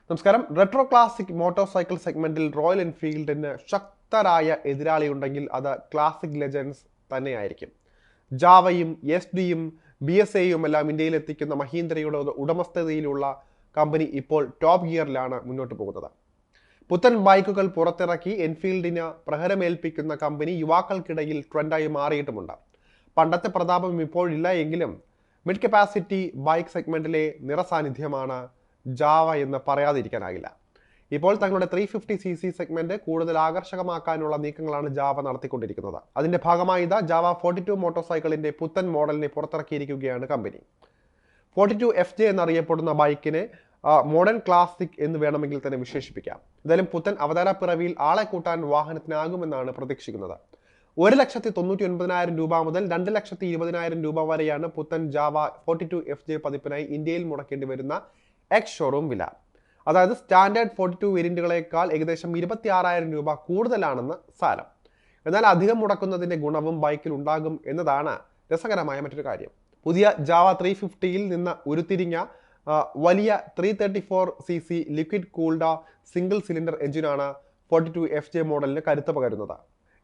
നമസ്കാരം. Retro classic motor cycle സെഗ്മെന്റിൽ royal എൻഫീൽഡിന് ശക്തരായ എതിരാളിയുണ്ടെങ്കിൽ അത് ക്ലാസിക് ലെജൻഡ്സ് തന്നെയായിരിക്കും. ജാവയും SD-യും BSAയും എല്ലാം ഇന്ത്യയിൽ എത്തിക്കുന്ന മഹീന്ദ്രയുടെ ഉടമസ്ഥതയിലുള്ള കമ്പനി ഇപ്പോൾ ടോപ്പ് ഗിയറിലാണ് മുന്നോട്ട് പോകുന്നത്. പുത്തൻ ബൈക്കുകൾ പുറത്തിറക്കി എൻഫീൽഡിന് പ്രഹരമേൽപ്പിക്കുന്ന കമ്പനി യുവാക്കൾക്കിടയിൽ ട്രെൻഡായി മാറിയിട്ടുമുണ്ട്. പണ്ടത്തെ പ്രതാപം ഇപ്പോഴില്ല എങ്കിലും മിഡ് കപ്പാസിറ്റി ബൈക്ക് സെഗ്മെന്റിലെ നിറസാന്നിധ്യമാണ് ജാവ എന്ന് പറയാതിരിക്കാനാകില്ല. ഇപ്പോൾ തങ്ങളുടെ 350cc സെഗ്മെന്റ് കൂടുതൽ ആകർഷകമാക്കാനുള്ള നീക്കങ്ങളാണ് ജാവ നടത്തിക്കൊണ്ടിരിക്കുന്നത്. അതിന്റെ ഭാഗമായി ജാവ 42 മോട്ടോർ സൈക്കിളിന്റെ പുത്തൻ മോഡലിനെ പുറത്തിറക്കിയിരിക്കുകയാണ് കമ്പനി. 42 FJ എന്നറിയപ്പെടുന്ന ബൈക്കിനെ മോഡേൺ ക്ലാസിക് എന്ന് വേണമെങ്കിൽ തന്നെ വിശേഷിപ്പിക്കാം. എന്തായാലും പുത്തൻ അവതാര പിറവിയിൽ ആളെ കൂട്ടാൻ വാഹനത്തിനാകുമെന്നാണ് പ്രതീക്ഷിക്കുന്നത്. 1,99,000 രൂപ മുതൽ 2,20,000 രൂപ വരെയാണ് പുത്തൻ ജാവ 42 FJ പതിപ്പിനായി ഇന്ത്യയിൽ മുടക്കേണ്ടി വരുന്ന എക്സ് ഷോറൂം വില. അതായത് സ്റ്റാൻഡേർഡ് 42 വേരിയന്റുകളേക്കാൾ ഏകദേശം 26,000 രൂപ കൂടുതലാണെന്ന് സാരം. എന്നാൽ അധികം മുടക്കുന്നതിന്റെ ഗുണവും ബൈക്കിൽ ഉണ്ടാകും എന്നതാണ് രസകരമായ മറ്റൊരു കാര്യം. പുതിയ ജാവ 350യിൽ നിന്ന് ഉരുത്തിരിഞ്ഞ വലിയ 334cc liquid cooled single cylinder എഞ്ചിനാണ് 42 FJ മോഡലിന് കരുത്ത് പകരുന്നത്.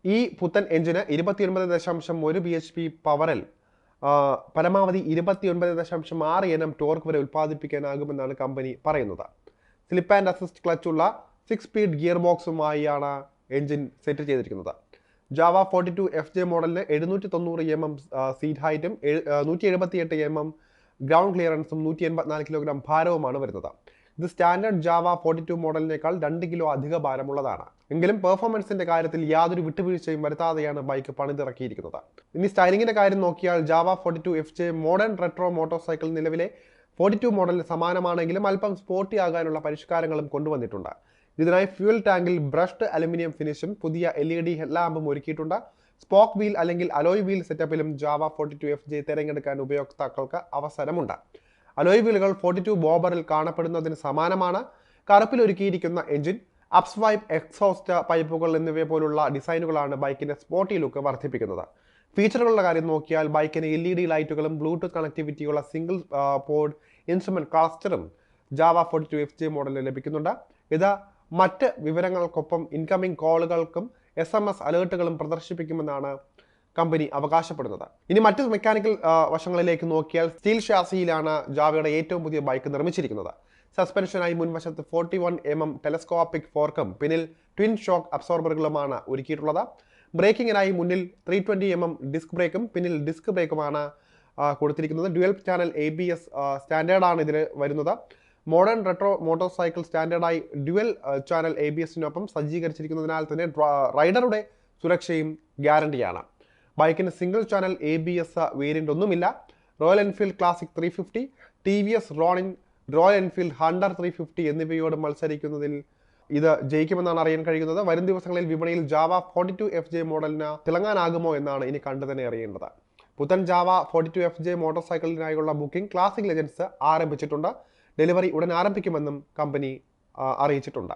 ഈ പുത്തൻ എഞ്ചിന് 29.1 BHP പവറിൽ പരമാവധി 29.6 NM ടോർക്ക് വരെ ഉൽപ്പാദിപ്പിക്കാനാകുമെന്നാണ് കമ്പനി പറയുന്നത്. സ്ലിപ്പ് ആൻഡ് അസിസ്റ്റ് ക്ലച്ചുള്ള 6 സ്പീഡ് ഗിയർ ബോക്സുമായാണ് എഞ്ചിൻ സെറ്റ് ചെയ്തിരിക്കുന്നത്. ജാവ 42 FJ മോഡലിന് 790 mm സീറ്റ് ഹൈറ്റും 178 mm ഗ്രൗണ്ട് ക്ലിയറൻസും 184 കിലോഗ്രാം ഭാരവുമാണ് വരുന്നത്. ഇത് സ്റ്റാൻഡേർഡ് ജാവ 42 മോഡലിനേക്കാൾ 2 കിലോ അധിക ഭാരമുള്ളതാണ്. എങ്കിലും പെർഫോമൻസിന്റെ കാര്യത്തിൽ യാതൊരു വിട്ടുവീഴ്ചയും വരുത്താതെയാണ് ബൈക്ക് പണിതിറക്കിയിരിക്കുന്നത്. ഇനി സ്റ്റൈലിംഗിന്റെ കാര്യം നോക്കിയാൽ Java 42 FJ modern retro motor cycle നിലവിലെ 42 മോഡലിന് സമാനമാണെങ്കിലും അല്പം സ്പോർട്ടി ആകാനുള്ള പരിഷ്കാരങ്ങളും കൊണ്ടുവന്നിട്ടുണ്ട്. ഇതിനായി ഫ്യൂൽ ടാങ്കിൽ ബ്രഷ്ഡ് അലുമിനിയം ഫിനിഷും പുതിയ LED ഹെഡ്ലാമ്പും ഒരുക്കിയിട്ടുണ്ട്. സ്പോക്ക് വീൽ അല്ലെങ്കിൽ അലോയ് വീൽ സെറ്റപ്പിലും ജാവ 42 FJ തിരഞ്ഞെടുക്കാൻ ഉപയോക്താക്കൾക്ക് അവസരമുണ്ട്. അലോയ് വീലുകൾ 42 ബോബറിൽ കാണപ്പെടുന്നതിന് സമാനമാണ്. കറുപ്പിൽ ഒരുക്കിയിരിക്കുന്ന എഞ്ചിൻ, അപ്സ്വൈപ്പ് എക്സോസ്റ്റ് പൈപ്പുകൾ എന്നിവ പോലുള്ള ഡിസൈനുകളാണ് ബൈക്കിന്റെ സ്പോർട്ടി ലുക്ക് വർദ്ധിപ്പിക്കുന്നത്. ഫീച്ചറുകളുടെ കാര്യം നോക്കിയാൽ ബൈക്കിന് LED ലൈറ്റുകളും ബ്ലൂടൂത്ത് കണക്ടിവിറ്റിയുള്ള സിംഗിൾ പോഡ് ഇൻസ്ട്രുമെന്റ് ക്ലസ്റ്ററും ജാവ 42 FJ മോഡലിന് ലഭിക്കുന്നുണ്ട്. ഇത് മറ്റ് വിവരങ്ങൾക്കൊപ്പം ഇൻകമിംഗ് കോളുകൾക്കും SMS അലേർട്ടുകളും പ്രദർശിപ്പിക്കുമെന്നാണ് കമ്പനി അവകാശപ്പെടുന്നത്. ഇനി മറ്റ് മെക്കാനിക്കൽ വശങ്ങളിലേക്ക് നോക്കിയാൽ സ്റ്റീൽ ഷാസിയിലാണ് ജാവയുടെ ഏറ്റവും പുതിയ ബൈക്ക് നിർമ്മിച്ചിരിക്കുന്നത്. സസ്പെൻഷനായി മുൻവശത്ത് 41 mm ടെലസ്കോപ്പിക് ഫോർക്കും പിന്നിൽ ട്വിൻ ഷോക്ക് അബ്സോർബറുകളുമാണ് ഒരുക്കിയിട്ടുള്ളത്. ബ്രേക്കിങ്ങിനായി മുന്നിൽ 320 mm ഡിസ്ക് ബ്രേക്കും പിന്നിൽ ഡിസ്ക് ബ്രേക്കുമാണ് കൊടുത്തിരിക്കുന്നത്. ഡ്യുവൽ ചാനൽ ABS സ്റ്റാൻഡേർഡാണ് ഇതിൽ വരുന്നത്. മോഡേൺ റെട്രോ മോട്ടോർ സൈക്കിൾ സ്റ്റാൻഡേർഡായി ഡ്യുവൽ ചാനൽ ABS-നൊപ്പം സജ്ജീകരിച്ചിരിക്കുന്നതിനാൽ തന്നെ റൈഡറുടെ സുരക്ഷയും ഗ്യാരണ്ടിയാണ്. ബൈക്കിന് സിംഗിൾ ചാനൽ ABS വേരിയന്റ് ഒന്നുമില്ല. Royal Enfield Classic 350, TVS Ronin, Royal Enfield Hunter 350 എന്നിവയോട് മത്സരിക്കുന്നതിൽ ഇത് ജയിക്കുമെന്നാണ് അറിയാൻ കഴിയുന്നത്. വരും ദിവസങ്ങളിൽ വിപണിയിൽ ജാവ 42 FJ മോഡലിന് തിളങ്ങാനാകുമോ എന്നാണ് ഇനി കണ്ടു തന്നെ അറിയേണ്ടത്. പുത്തൻ ജാവ 42 FJ മോട്ടോർ സൈക്കിളിനായുള്ള ബുക്കിംഗ് ക്ലാസിക് ലെജൻഡ്സ് ആരംഭിച്ചിട്ടുണ്ട്. ഡെലിവറി ഉടൻ ആരംഭിക്കുമെന്നും കമ്പനി അറിയിച്ചിട്ടുണ്ട്.